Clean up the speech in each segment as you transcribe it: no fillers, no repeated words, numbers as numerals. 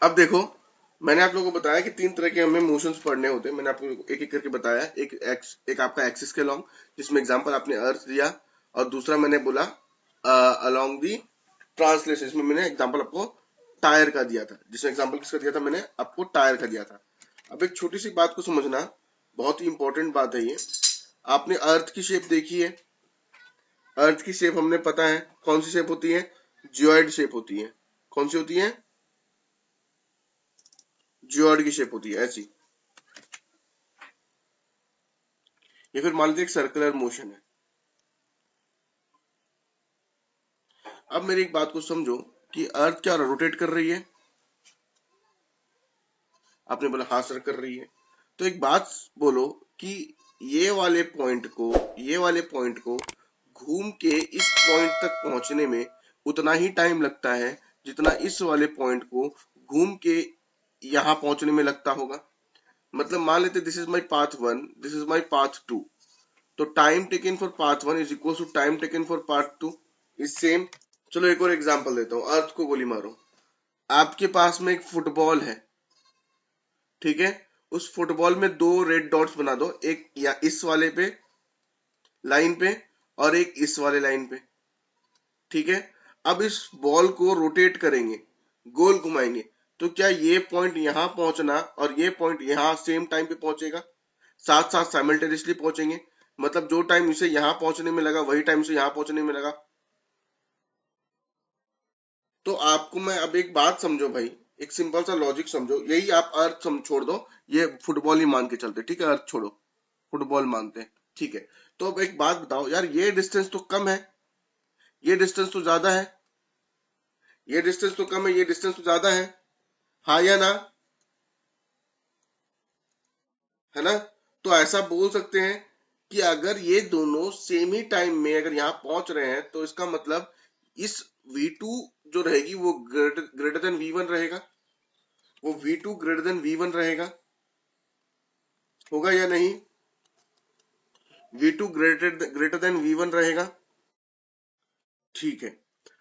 अब देखो, मैंने आप लोगों को बताया कि तीन तरह के हमें मोशंस पढ़ने होते हैं। मैंने आपको एक एक करके बताया। एक आपका एक्सिस के लॉन्ग, जिसमें एग्जांपल आपने अर्थ दिया, और दूसरा मैंने बोला अलोंग दी ट्रांसलेशन, इसमें मैंने एग्जांपल आपको टायर का दिया था। जिसमें एग्जांपल किसका दिया था, मैंने आपको टायर का दिया था। अब एक छोटी सी बात को समझना, बहुत ही इंपॉर्टेंट बात है ये। आपने अर्थ की शेप देखी है। अर्थ की शेप हमने पता है कौन सी शेप होती है, जियोइड शेप होती है। कौन सी होती है, जियोइड की शेप होती है ऐसी। या फिर मान लीजिए एक सर्कुलर मोशन है। अब मेरी एक बात को समझो कि अर्थ क्या रोटेट कर रही है। आपने बोला हाँ सर कर रही है। तो एक बात बोलो कि ये वाले पॉइंट को ये वाले पॉइंट को घूम के इस पॉइंट तक पहुंचने में उतना ही टाइम लगता है जितना इस वाले पॉइंट को घूम के यहाँ पहुंचने में लगता होगा। मतलब मान लेते this is my path one, this is my path two, तो time taken for path one is equal to time taken for path two is same. चलो एक और एग्जांपल देता हूँ। अर्थ को गोली मारो। आपके पास में एक फुटबॉल है, ठीक है। उस फुटबॉल में दो रेड डॉट्स बना दो, एक या इस वाले पे लाइन पे और एक इस वाले लाइन पे, ठीक है। अब इस बॉल को रोटेट करेंगे, गोल घुमाएंगे, तो क्या ये पॉइंट यहां पहुंचना और ये पॉइंट यहां सेम टाइम पे पहुंचेगा, साथ साथ साइमल्टेनियसली पहुंचेंगे। मतलब जो टाइम इसे यहां पहुंचने में लगा वही टाइम से यहां पहुंचने में लगा। तो आपको मैं अब एक बात समझो भाई, एक सिंपल सा लॉजिक समझो। यही आप अर्थ छोड़ दो, ये फुटबॉल ही मान के चलते, ठीक है। अर्थ छोड़ो, फुटबॉल मानते हैं, ठीक है। तो अब एक बात बताओ यार, ये डिस्टेंस तो कम है, ये डिस्टेंस तो ज्यादा है, ये डिस्टेंस तो कम है, ये डिस्टेंस तो ज्यादा है। हाँ या ना, है ना। तो ऐसा बोल सकते हैं कि अगर ये दोनों सेम ही टाइम में अगर यहाँ पहुंच रहे हैं, तो इसका मतलब इस V2 जो रहेगी वो ग्रेटर देन V1 रहेगा, वो V2 ग्रेटर देन V1 रहेगा, होगा या नहीं। V2 ग्रेटर देन V1 रहेगा, ठीक है।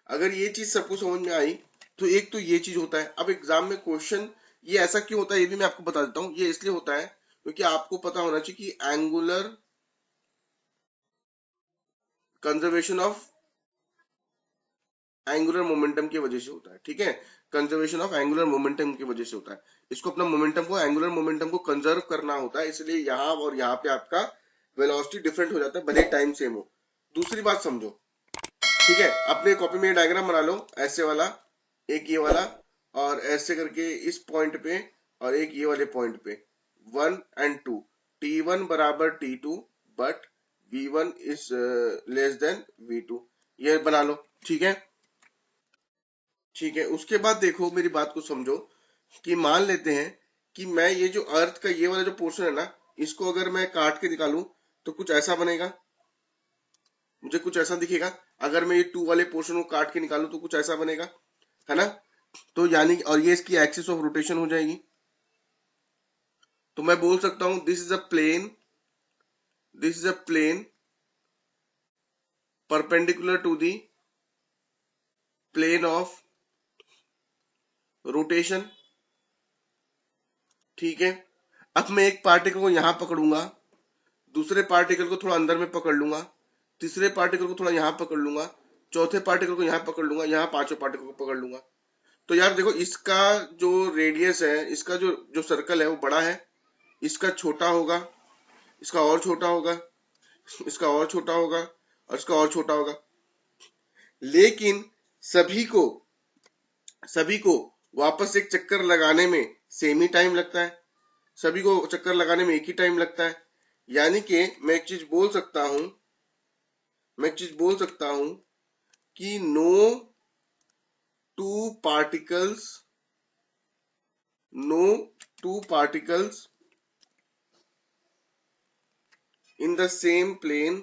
अगर ये चीज सबको समझ में आई, तो एक तो ये चीज होता है। अब एग्जाम में क्वेश्चन ये ऐसा क्यों होता है ये भी मैं आपको बता देता हूँ। ये इसलिए होता है क्योंकि आपको पता होना चाहिए कि angular conservation of angular momentum की वजह से होता है, ठीक है। कंजर्वेशन ऑफ एंगुलर मोमेंटम की वजह से होता है। इसको अपना मोमेंटम को, एंगुलर मोमेंटम को कंजर्व करना होता है, इसलिए यहाँ और यहाँ पे आपका वेलोसिटी डिफरेंट हो जाता है, भले टाइम सेम हो। दूसरी बात समझो, ठीक है। अपने कॉपी में डायग्राम बना लो ऐसे वाला, एक ये वाला, और ऐसे करके इस पॉइंट पे, और एक ये वाले पॉइंट पे, 1 and 2, T1 बराबर T2, but V1 is less than V2, ये बना लो, ठीक है। ठीक है, उसके बाद देखो मेरी बात को समझो कि मान लेते हैं कि मैं ये जो अर्थ का ये वाला जो पोर्शन है ना, इसको अगर मैं काट के निकालूं तो कुछ ऐसा बनेगा, मुझे कुछ ऐसा दिखेगा। अगर मैं ये टू वाले पोर्शन को काट के निकालूं तो कुछ ऐसा बनेगा, है ना। तो यानी, और ये इसकी एक्सिस ऑफ रोटेशन हो जाएगी। तो मैं बोल सकता हूं this is a plane, this is a plane perpendicular to the plane of rotation, ठीक है। अब मैं एक पार्टिकल को यहां पकड़ूंगा, दूसरे पार्टिकल को थोड़ा अंदर में पकड़ लूंगा, तीसरे पार्टिकल को थोड़ा यहां पकड़ लूंगा, चौथे पार्टिकल को यहां पकड़ लूंगा, यहां पांचों पार्टिकल को पकड़ लूंगा। तो यार देखो, इसका जो रेडियस है, इसका जो जो सर्कल है वो बड़ा है, इसका छोटा होगा, इसका और छोटा होगा, इसका और छोटा होगा, और इसका और छोटा होगा। लेकिन सभी को सभी को वापस एक चक्कर लगाने में सेम ही टाइम लगता है, सभी को चक्कर लगाने में एक ही टाइम लगता है। यानी कि मैं एक चीज बोल सकता हूं, मैं एक चीज बोल सकता हूं कि no two particles, no two particles in the same plane,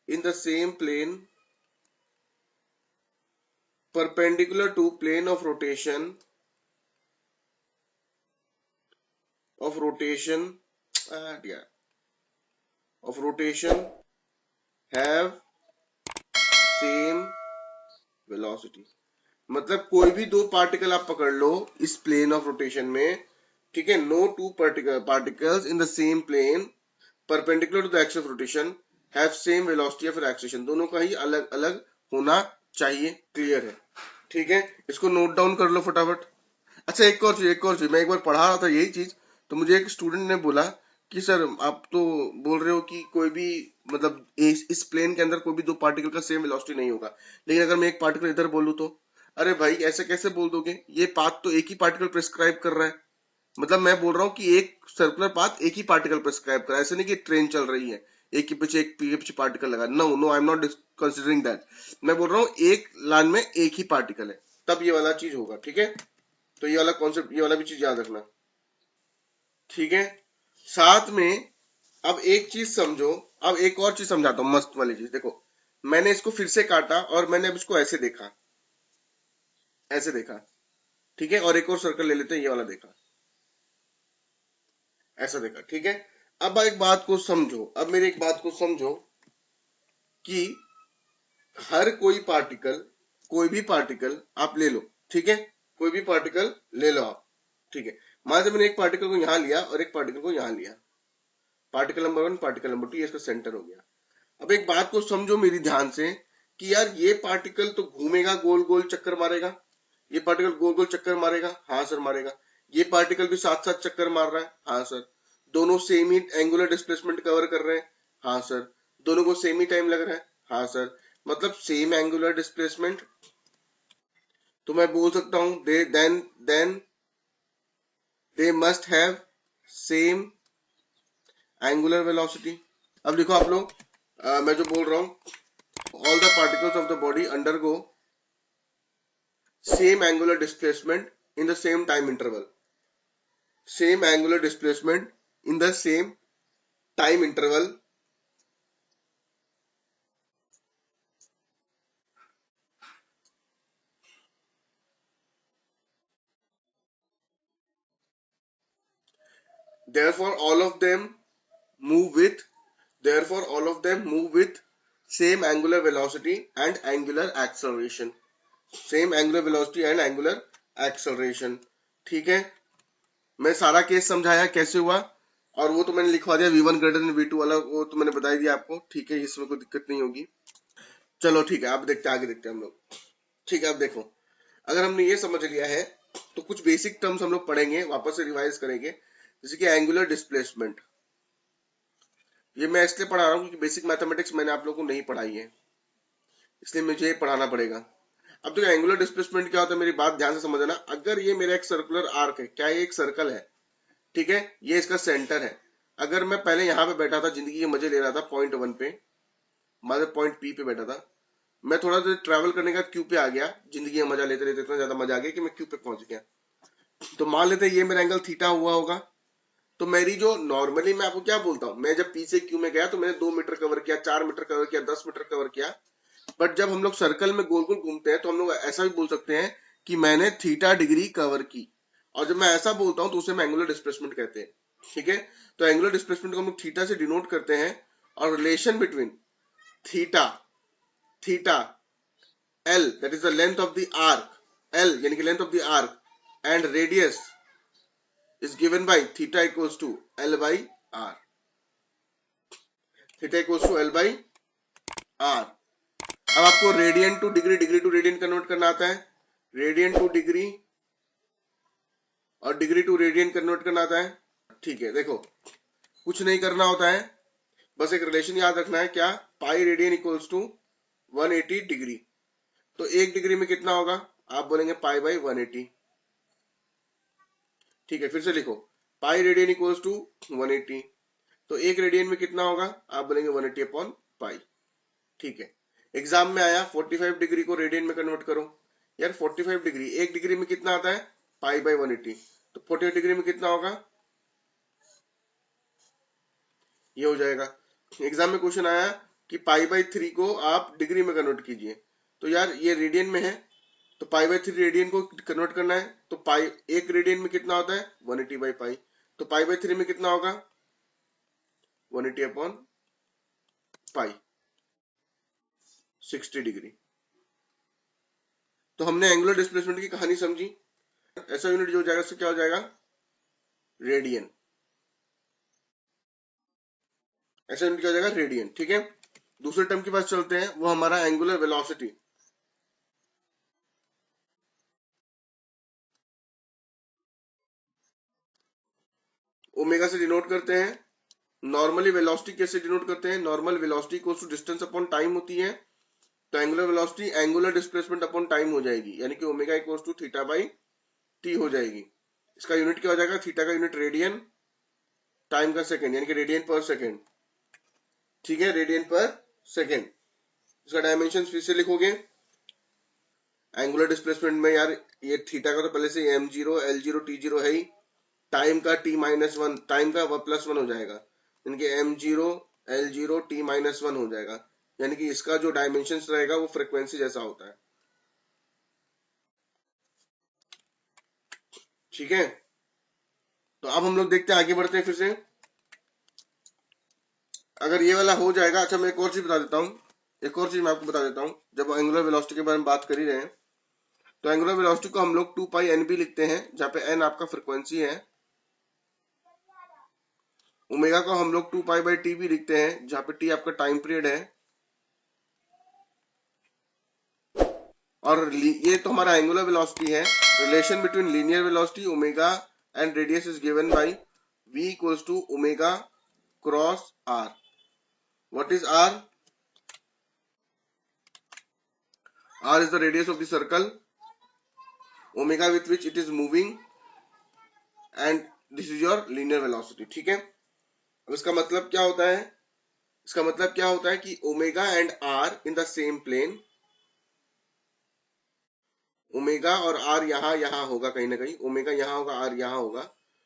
in the same plane perpendicular to plane of rotation, of rotation yeah, of rotation have same velocity। मतलब कोई भी दो पार्टिकल आप पकड़ लो इस प्लेन ऑफ रोटेशन में, ठीक है, no two particles in the same plane perpendicular to the axis of rotation have same velocity of acceleration, दोनों का ही अलग अलग होना चाहिए। क्लियर है? ठीक है, इसको नोट डाउन कर लो फटाफट। अच्छा एक और चीज मैं एक बार पढ़ा रहा था यही चीज, तो मुझे एक स्टूडेंट ने बोला कि सर आप तो बोल रहे हो कि कोई भी मतलब इस प्लेन के अंदर कोई भी दो पार्टिकल का सेम वेलोसिटी नहीं होगा, लेकिन अगर मैं एक पार्टिकल इधर बोलूं तो, अरे भाई ऐसे कैसे बोल दोगे, ये पाथ तो एक ही पार्टिकल प्रिस्क्राइब कर रहा है। मतलब मैं बोल रहा हूँ कि एक सर्कुलर पाथ एक ही पार्टिकल प्रिस्क्राइब कर रहा है, ऐसे नहीं कि ट्रेन चल रही है एक के पीछे पार्टिकल लगा, no no I am not considering that. मैं बोल रहा हूँ एक लाइन में एक ही पार्टिकल है, तब ये वाला चीज होगा। ठीक है, तो ये वाला कॉन्सेप्ट, ये वाला भी चीज याद रखना। ठीक है, साथ में अब एक चीज समझो, अब एक और चीज समझाता हूँ मस्त वाली चीज। देखो, मैंने इसको फिर से काटा और मैंने अब इसको ऐसे देखा, ऐसे देखा, ठीक है, और एक और सर्कल ले लेते हैं, ये वाला देखा, ऐसा देखा। ठीक है, अब एक बात को समझो, अब मेरी एक बात को समझो कि हर कोई भी पार्टिकल आप ले लो, ठीक है, कोई भी पार्टिकल ले लो आप, ठीक है। मान लीजिए मैंने एक पार्टिकल को यहां लिया और एक पार्टिकल को यहां लिया, पार्टिकल नंबर 1 पार्टिकल नंबर 2, ये इसका सेंटर हो गया। अब एक बात को समझो मेरी ध्यान से कि यार ये पार्टिकल तो घूमेगा, गोल गोल चक्कर मारेगा, ये पार्टिकल गोल गोल चक्कर मारेगा, हाँ सर मारेगा। ये पार्टिकल भी साथ साथ चक्कर मार रहा है, हाँ सर। दोनों सेम ही एंगुलर डिस्प्लेसमेंट कवर कर रहे हैं, हाँ सर। दोनों को सेम ही टाइम लग रहा है, हाँ सर। मतलब सेम एंगुलर डिस्प्लेसमेंट, तो मैं बोल सकता हूं then they must have same angular velocity. अब देखो आप लोग, मैं जो बोल रहा हूं, all the particles of the body undergo same angular displacement in the same time interval, same angular displacement in the same time interval, therefore all of them move with therefore all of them move with same angular velocity and angular acceleration, same angular velocity and angular acceleration। ठीक है, मैं सारा case समझाया कैसे हुआ, और वो तो मैंने लिखवा दिया V1 ग्रेटर देन V2 वाला, वो तो मैंने बता दिया आपको। ठीक है, इसमें कोई दिक्कत नहीं होगी। चलो ठीक है, आप देखते हैं, आगे देखते हैं हम लोग। ठीक है, अब देखो, अगर हमने ये समझ लिया है तो कुछ बेसिक टर्म्स हम लोग पढ़ेंगे, वापस से रिवाइज करेंगे, जैसे कि एंगुलर डिस्प्लेसमेंट। ये मैं इसलिए पढ़ा रहा हूँ क्योंकि बेसिक मैथमेटिक्स मैंने आप लोगों को नहीं पढ़ाई है, इसलिए मुझे ये पढ़ाना पड़ेगा। अब देखो एंगुलर डिस्प्लेसमेंट क्या होता है, मेरी बात ध्यान से समझना। अगर ये मेरा एक सर्कुलर आर्क है, क्या ये एक सर्कल है, ठीक है, ये इसका सेंटर है। अगर मैं पहले यहाँ पे बैठा था, जिंदगी के मजे ले रहा था पॉइंट 1 पे, मतलब पॉइंट पी पे बैठा था, मैं थोड़ा देर ट्रेवल करने का क्यू पे आ गया, जिंदगी का मजा लेते लेते इतना ज्यादा मजा आ गया कि मैं क्यू पे पहुंच गया। तो मान लेते हैं ये मेरा एंगल थीटा हुआ होगा, तो मेरी जो नॉर्मली मैं आपको क्या बोलता हूं, मैं जब पी से क्यू में गया तो मैंने 2 मीटर कवर किया, 4 मीटर कवर किया, 10 मीटर कवर किया। बट जब हम लोग सर्कल में गोल गोल घूमते हैं तो हम लोग ऐसा भी बोल सकते हैं कि मैंने थीटा डिग्री कवर की। और जब मैं ऐसा बोलता हूं तो उसे हम एंगुलर डिस्प्लेसमेंट कहते हैं। ठीक है, तो एंगुलर डिस्प्लेसमेंट को हम लोग थीटा से डिनोट करते हैं, और relation between theta theta L, that is the length of the arc, L यानी कि length of the arc, and radius is given by theta equals to L by R. Theta equals to L by R। अब आपको radian to degree, degree to radian convert करना आता है, radian to degree और degree to radian convert करना आता है। ठीक है, देखो कुछ नहीं करना होता है, बस एक रिलेशन याद रखना है, क्या, pi radian equals to 180 degree. तो एक डिग्री में कितना होगा, आप बोलेंगे पाई बाई 180। ठीक है, फिर से लिखो, पाई रेडियन इक्वल्स टू 180, तो एक रेडियन में कितना होगा, आप बोलेंगे 180 अपॉन पाई। ठीक है, एग्जाम में आया 45 डिग्री को रेडियन में कन्वर्ट करो। यार 45 डिग्री, एक डिग्री में कितना आता है, पाई बाई 180, तो 48 डिग्री में कितना होगा, ये हो जाएगा। एग्जाम में क्वेश्चन आया कि पाई बाई 3 को आप डिग्री में कन्वर्ट कीजिए, तो यार ये रेडियन में है, तो पाई बाई 3 रेडियन को कन्वर्ट करना है, तो पाई एक रेडियन में कितना होता है 180 बाई पाई, तो पाई बाई 3 में कितना होगा 180 अपॉन पाई, 60 डिग्री। तो हमने एंगुलर डिस्प्लेसमेंट की कहानी समझी। ऐसा यूनिट जो हो जाएगा उससे क्या हो जाएगा, रेडियन। ऐसा यूनिट क्या हो जाएगा, रेडियन। ठीक है, दूसरे टर्म के पास चलते हैं, वो हमारा एंगुलर वेलोसिटी। ओमेगा से डिनोट करते हैं। नॉर्मली वेलोसिटी कैसे डिनोट करते हैं, normal velocity equals to distance upon time होती है। तो angular velocity angular displacement upon time हो जाएगी, यानी कि omega equals to theta by T हो जाएगी। इसका यूनिट क्या हो जाएगा, थीटा का यूनिट रेडियन, टाइम का सेकंड, यानी कि रेडियन पर सेकंड। ठीक है, रेडियन पर सेकंड। इसका डायमेंशन फिर से लिखोगे, एंगुलर डिस्प्लेसमेंट में यार ये थीटा का तो पहले से M zero L zero T zero है ही, टाइम का टी माइनस वन, टाइम का प्लस वन हो जाएगा, यानी कि M zero L zero T minus one हो जाएगा। यानी कि इसका जो डायमेंशन रहेगा वो फ्रिक्वेंसी जैसा होता है। ठीक है, तो अब हम लोग देखते हैं, आगे बढ़ते हैं फिर से। अगर ये वाला हो जाएगा, अच्छा मैं एक और चीज बता देता हूँ, एक और चीज मैं आपको बता देता हूँ। जब एंगुलर वेलोसिटी के बारे में बात कर ही रहे हैं, तो एंगुलर वेलोसिटी को हम लोग 2 पाई एन भी लिखते हैं, जहाँ पे एन आपका फ्रिक्वेंसी है। ओमेगा को हम लोग 2 पाई बाई टी भी लिखते हैं, जहाँ पे टी आपका टाइम पीरियड है। और ये तो हमारा एंगुलर वेलोसिटी है। Relation between linear velocity omega and radius is given by v equals to omega cross r। What is r? r is the radius of the circle, omega with which it is moving, and this is your linear velocity। ठीक है, अब इसका मतलब क्या होता है, इसका मतलब क्या होता है कि omega and R in the same plane, omega और आर यहाँ यहाँ होगा कहीं ना कहीं, ओमेगा यहाँ होगा, आर यहाँ होगा,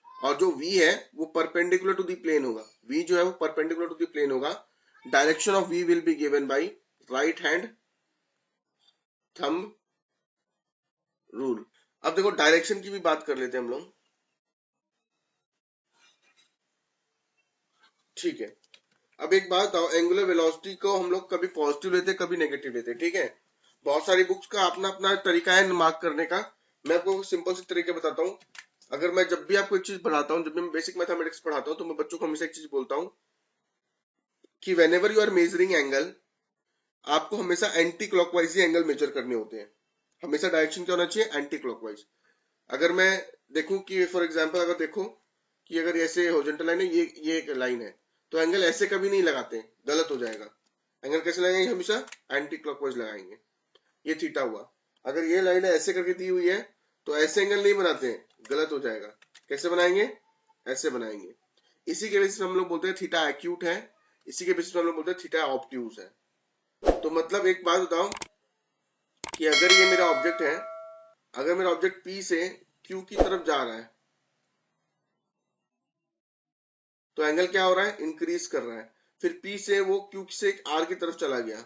और जो v है वो परपेंडिकुलर टू द प्लेन होगा, v जो है वो परपेंडिकुलर टू द प्लेन होगा। Direction of v will be given by right hand thumb rule. अब देखो डायरेक्शन की भी बात कर लेते हैं हम लोग। ठीक है, अब एक बात बताओ, एंगुलर वेलोसिटी को हम लोग कभी पॉजिटिव लेते हैं, कभी नेगेटिव लेते हैं। ठीक है, बहुत सारी बुक्स का अपना अपना तरीका है मार्क करने का। मैं आपको सिंपल से तरीके बताता हूँ। अगर मैं जब भी आपको एक चीज पढ़ाता हूँ, जब भी मैं बेसिक मैथमेटिक्स पढ़ाता हूँ, तो मैं बच्चों को हमेशा एक चीज बोलता हूँ कि whenever you are measuring angle, आपको हमेशा एंटी क्लॉकवाइज ही एंगल मेजर करने होते हैं। हमेशा डायरेक्शन क्या होना चाहिए, एंटी क्लॉकवाइज। अगर मैं देखूं कि फॉर एग्जांपल अगर देखो कि अगर ऐसे हॉरिजॉन्टल लाइन है, ये एक लाइन है, तो एंगल ऐसे कभी नहीं लगाते, गलत हो जाएगा। एंगल कैसे लगाएंगे, हमेशा एंटी क्लॉकवाइज लगाएंगे। ये थीटा हुआ, अगर ये लाइन ऐसे करके दी हुई है तो ऐसे एंगल नहीं बनाते हैं, गलत हो जाएगा। कैसे बनाएंगे, ऐसे बनाएंगे। इसी के बेसिस पे हम लोग बोलते हैं थीटा एक्यूट है, इसी के बेसिस पे हम लोग बोलते हैं थीटा ऑब्ट्यूज है। तो मतलब एक बात बताओ कि अगर ये मेरा ऑब्जेक्ट है, अगर मेरा ऑब्जेक्ट P से Q की तरफ जा रहा है, तो एंगल क्या हो रहा है, इंक्रीज कर रहा है। फिर P से वो Q से R की तरफ चला गया,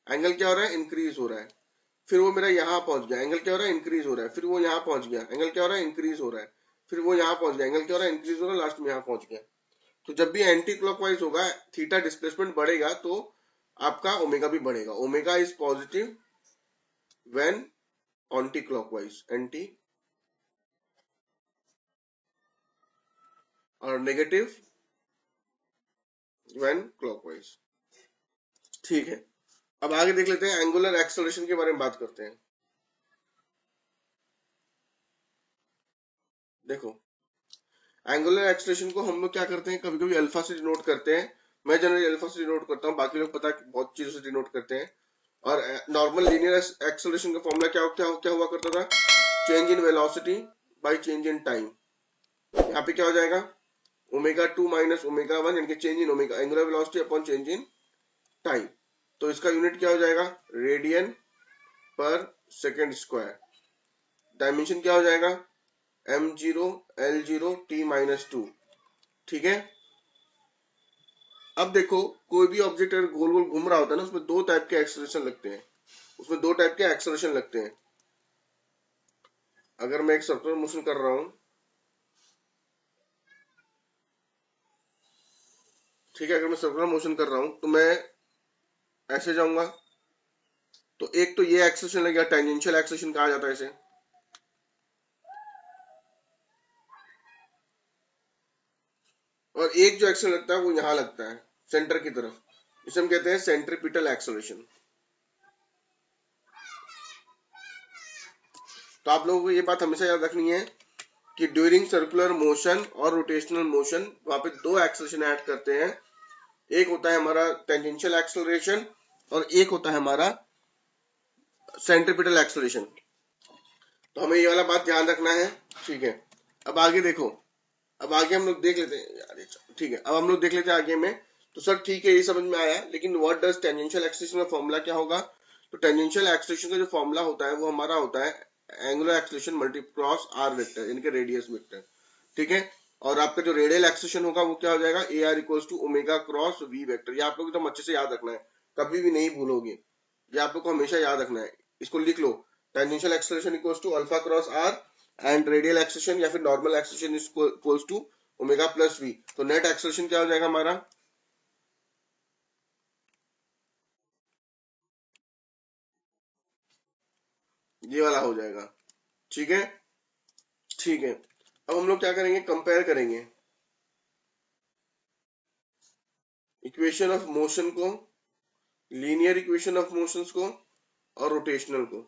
एंगल क्या हो रहा है, इंक्रीज हो रहा है। फिर वो मेरा यहाँ पहुंच गया, एंगल क्या हो रहा है, इंक्रीज हो रहा है। फिर वो यहाँ पहुंच गया, एंगल क्या हो रहा है, इंक्रीज हो रहा है। फिर वो यहाँ पहुंच गया, एंगल क्या हो रहा है, इंक्रीज हो रहा है, लास्ट में यहाँ पहुंच गया। तो जब भी एंटी क्लॉकवाइज होगा, थीटा डिस्प्लेसमेंट बढ़ेगा, तो आपका ओमेगा भी बढ़ेगा। Omega is positive when anti clockwise, anti, और नेगेटिव व्हेन क्लॉकवाइज। ठीक है, अब आगे देख लेते हैं, एंगुलर एक्सेलरेशन के बारे में बात करते हैं। देखो एंगुलर एक्सेलरेशन को हम लोग क्या करते हैं, कभी कभी अल्फा से डिनोट करते हैं। मैं जनरली अल्फा से डिनोट करता हूँ, बाकी लोग पता बहुत चीजों से डिनोट करते हैं। और नॉर्मल लीनियर एक्सेलरेशन का फॉर्मूला क्या हुआ करता था, change in velocity by change in time. यहाँ पे क्या हो जाएगा, ओमेगा 2 माइनस ओमेगा 1, यानी कि change in omega angular velocity upon change in time. तो इसका यूनिट क्या हो जाएगा, रेडियन पर सेकेंड स्क्वायर। डायमेंशन क्या हो जाएगा, m0 l0 t माइनस 2। ठीक है, अब देखो कोई भी ऑब्जेक्ट अगर गोल गोल घूम रहा होता है ना, उसमें दो टाइप के एक्सेलरेशन लगते हैं, उसमें दो टाइप के एक्सेलरेशन लगते हैं। अगर मैं एक सर्कुलर मोशन कर रहा हूं, ठीक है, अगर मैं सर्कुलर मोशन कर रहा हूं तो मैं ऐसे जाऊंगा, तो एक तो ये एक्सेलेरेशन लग गया, टेंजेंशियल एक्सेलेरेशन कहा जाता है इसे। और एक जो एक्सेलेरेशन लगता है वो यहां लगता है सेंटर की तरफ, इसे हम कहते हैं सेंट्रीपिटल एक्सेलेरेशन। तो आप लोगों को ये बात हमेशा याद रखनी है कि ड्यूरिंग सर्कुलर मोशन और रोटेशनल मोशन वहां पे दो एक्सेलरेशन ऐड करते हैं, एक होता है हमारा टेंजेंशियल एक्सेलरेशन और एक होता है हमारा सेंट्रीपिटल एक्सेलरेशन। तो हमें ये वाला बात ध्यान रखना है, ठीक है। अब आगे देखो, अब आगे हम लोग देख लेते हैं यार, ठीक है। अब हम लोग देख लेते हैं आगे में। तो सर ठीक है, ये समझ में आया, लेकिन व्हाट डज टेंजेंशियल एक्सेलरेशन का फॉर्मूला क्या होगा? तो टेंजेंशियल एक्सेलरेशन का जो फॉर्मूला होता है वो हमारा होता है angular acceleration multi cross R vector, यानी कि रेडियस वेक्टर, ठीक है। और आपका जो रेडियल एक्सेलरेशन होगा वो क्या हो जाएगा? A R equals to omega cross V vector. ये आप लोग एकदम अच्छे से याद रखना है, कभी भी नहीं भूलोगे, ये आप लोग को हमेशा याद रखना है। इसको लिख लो, tangential acceleration equals to alpha cross R and radial acceleration या फिर normal acceleration equals to omega plus V. तो नेट एक्सेलरेशन क्या हो जाएगा हमारा? ये वाला हो जाएगा, ठीक है। ठीक है, अब हम लोग क्या करेंगे? कंपेयर करेंगे इक्वेशन ऑफ मोशन को, लीनियर इक्वेशन ऑफ मोशंस को और रोटेशनल को।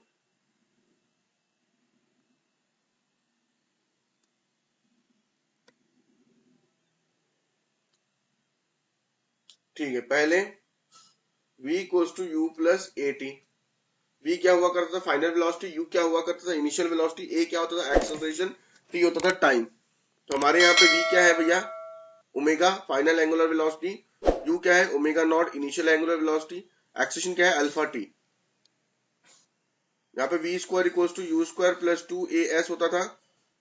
ठीक है, पहले v equals to U plus A T. v क्या हुआ करता था? Final velocity. u क्या हुआ करता था? Initial velocity. a क्या होता था? एक्सेलरेशन। t होता था टाइम। तो हमारे यहाँ पे v क्या है भैया? Omega final angular velocity. u क्या है? Omega naught initial angular velocity. Acceleration क्या है? Alpha T. यहाँ पे V square equals to U square plus two A S होता था।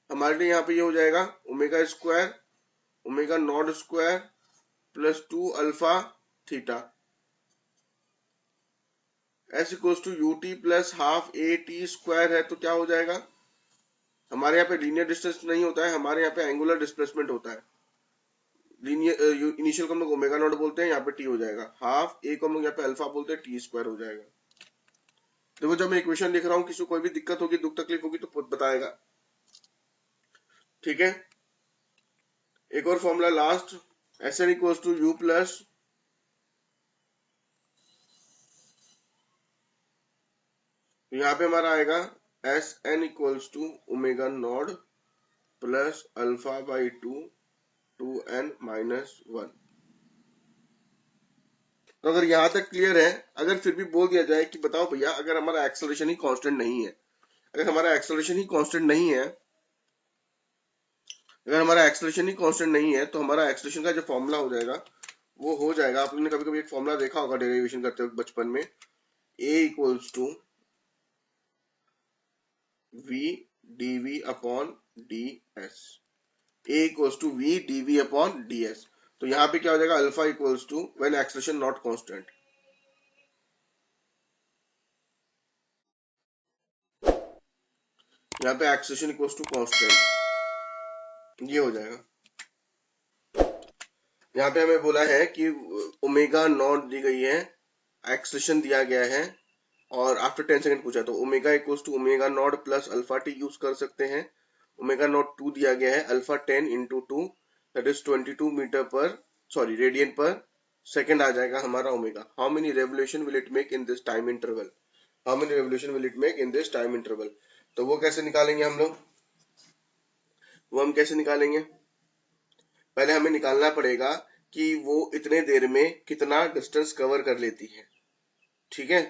हमारे लिए यहाँ पे ये हो जाएगा omega square omega naught square plus two alpha theta. S equals to U T plus half A T square है, तो क्या हो जाएगा? हमारे यहाँ पे लीनियर डिस्टेंस नहीं होता है, हमारे यहाँ पे एंगुलर डिस्प्लेसमेंट होता है। लीनियर इनिशियल को हम लोग ओमेगा नॉट बोलते हैं, यहाँ पे टी हो जाएगा हाफ, ए को हम लोग यहाँ पे अल्फा बोलते हैं, टी स्क्वायर हो जाएगा। देखो जब मैं इक्वेशन लिख रहा हूँ, किसी को कोई भी दिक्कत होगी, दुख तकलीफ होगी तो बताएगा, ठीक है। एक और formula last, S N equals to U plus, यहाँ पे हमारा आएगा S N equals to omega naught plus alpha by two N minus one. तो अगर यहां तक क्लियर है, अगर फिर भी बोल दिया जाए कि बताओ भैया, अगर हमारा एक्सेलरेशन ही कांस्टेंट नहीं है, अगर हमारा एक्सेलरेशन ही कांस्टेंट नहीं है, अगर हमारा एक्सेलरेशन ही कांस्टेंट नहीं है, तो हमारा एक्सेलरेशन का जो फॉर्मूला हो जाएगा वो हो जाएगा, आप लोगों ने कभी कभी एक फॉर्मूला देखा होगा डेरिवेशन करते वक्त बचपन में, a equals to v dv upon ds। a equals to v dv upon ds। तो यहाँ पे क्या हो जाएगा? Alpha equals to when acceleration not constant. यहाँ पे एक्सेलरेशन इक्वल्स टू कांस्टेंट, ये हो जाएगा। यहाँ पे हमें बोला है कि ओमेगा नॉट दी गई है, एक्सेलरेशन दिया गया है, और आफ्टर 10 सेकंड पूछा, तो omega equals to omega naught plus alpha T use कर सकते हैं। ओमेगा नॉट 2 दिया गया है, alpha 10 into two that is 22 metre पर सॉरी रेडियन पर सेकंड आ जाएगा हमारा omega. How many revolution will it make in this time interval? How many revolution will it make in this time interval? तो वो कैसे निकालेंगे हम लोग? वो हम कैसे निकालेंगे? पहले हमें निकालना पड़ेगा कि वो इतने देर में कितना डिस्टेंस कवर कर लेती है, ठीक है।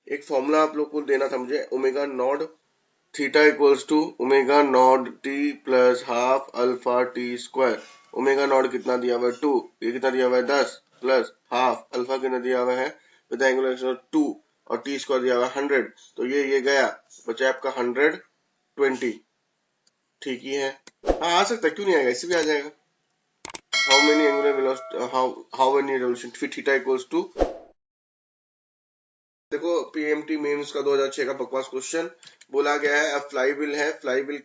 एक फॉर्मूला आप लोग को देना था मुझे, omega naught theta equals to omega naught T plus half alpha T square. Omega naught कितना दिया हुआ है? 2। ये कितना दिया हुआ है? 10 प्लस हाफ अल्फा कितना दिया हुआ है विद एंगुलर एक्सेलरेशन 2 और टी स्क्वायर दिया हुआ है 100। तो ये गया, बचा आपका 120, ठीक ही है। हाँ आ सकता है, क्यों नहीं आएगा, इससे भी आ जाएगा। How many angular velocity how many revolution फिर थीटा इक्वल्स टू, देखो पीएमटी मेंस का 2006 का बकवास क्वेश्चन बोला गया है। अब फ्लाईव्हील है, फ्लाईव्हील,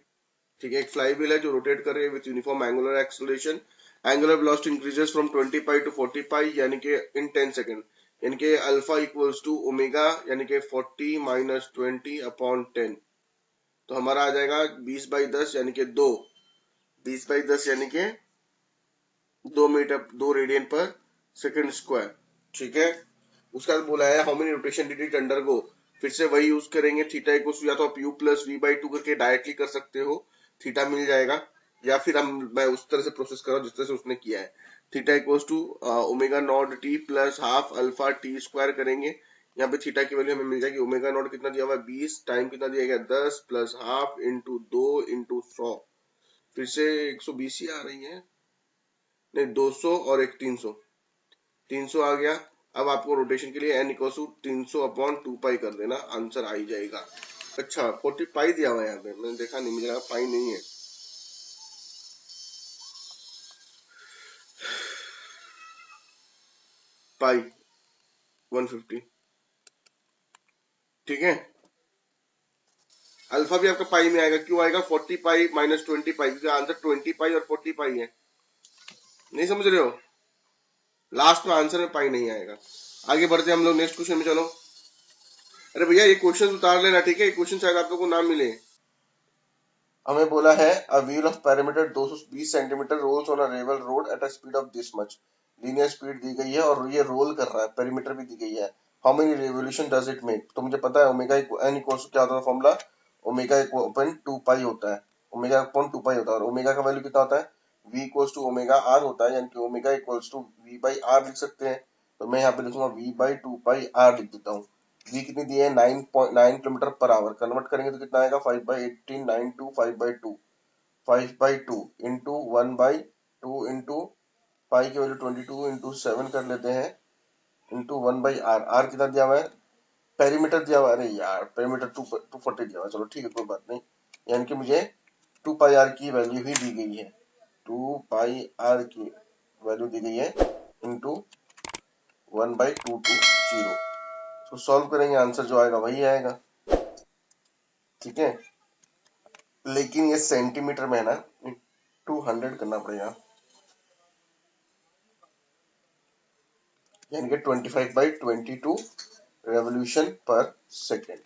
ठीक है, एक फ्लाईव्हील है जो रोटेट कर रही है with uniform angular acceleration. Angular velocity increases from 20 pi to 40 pi, यानी कि इन 10 सेकंड, यानी कि अल्फा इक्वल्स टू ओमेगा यानी कि 40 माइनस 20 अपॉन 10, तो हमारा आ जाएगा 20/10 यानी कि 2, 20/10 यानी कि 2 रेडियन पर सेकंड स्क्वायर। ठीक है, उसका बाद बोला है how many rotation did it undergo. फिर से वही यूज करेंगे, थीटा इक्वल्स टू या तो आप u प्लस v/2 करके डायरेक्टली कर सकते हो, थीटा मिल जाएगा, या फिर मैं उस तरह से प्रोसेस कर रहा हूँ जिस तरह से उसने किया है। Theta equals to omega naught T plus half alpha T square करेंगे। यहाँ पे थीटा की वैल्यू हमें मिल जाएगी, ओमेगा नॉट कितना दिया हुआ है 20, टाइम कितना दिया गया 10 प्लस हाफ इंटू 2 इंटू 100, फिर से 120 ही आ रही है, नहीं 200 और एक 300, 300 आ गया। अब आपको रोटेशन के लिए एन इक्वल टू 300 अपॉन 2 पाई कर देना, आंसर आ ही जाएगा। अच्छा 40 पाई दिया हुआ है यहाँ पे, मैंने देखा नहीं, मुझे लगा पाई नहीं है। पाई 150, ठीक है। अल्फा भी आपका पाई में आएगा, क्यों आएगा 40 पाई माइनस 20 पाई, क्योंकि आंसर 20 पाई और 40 पाई है, नहीं समझ रहे हो, लास्ट में आंसर में पाई नहीं आएगा। आगे बढ़ते हम लोग नेक्स्ट क्वेश्चन में, चलो। अरे भैया ये क्वेश्चन उतार लेना, ठीक है, क्वेश्चन शायद आप लोग को ना मिले। हमें बोला है a wheel of perimeter 220 centimetre rolls on a level road at a speed of this much, linear speed दी गई है और ये रोल कर रहा है, पेरीमीटर भी दी गई है। How many revolution does it make, तो मुझे पता है ओमेगा एन इक्वल्स क्या होता है फॉर्मूला, ओमेगा अपॉन 2 पाई होता है, ओमेगा अपॉन 2 पाई होता है, और ओमेगा का वैल्यू कितना होता है v equals to omega R होता है, यानी कि omega equals to v by R लिख सकते हैं। तो मैं यहाँ पे लिखूंगा v बाई 2 पाई आर लिख देता हूँ। v कितनी दी है 9.9 किलोमीटर पर आवर, कन्वर्ट करेंगे तो कितना आएगा 5/18 9 5/2 5/2 इंटू 1/2 इंटू पाई की वैल्यू 22 इंटू 7 कर लेते हैं, इंटू 1/r, आर कितना दिया हुआ है, पेरीमीटर दिया हुआ है, अरे यार पेरीमीटर 240 दिया हुआ है, चलो ठीक है कोई बात नहीं, यानी कि मुझे 2πr की वैल्यू ही दी गई है, 2πr की वैल्यू दी गई है इंटू 1/220, तो सॉल्व करेंगे आंसर जो आएगा वही आएगा, ठीक है। लेकिन ये सेंटीमीटर में है ना, 200 करना पड़ेगा, यानी कि 25/22 रेवोल्यूशन पर सेकेंड।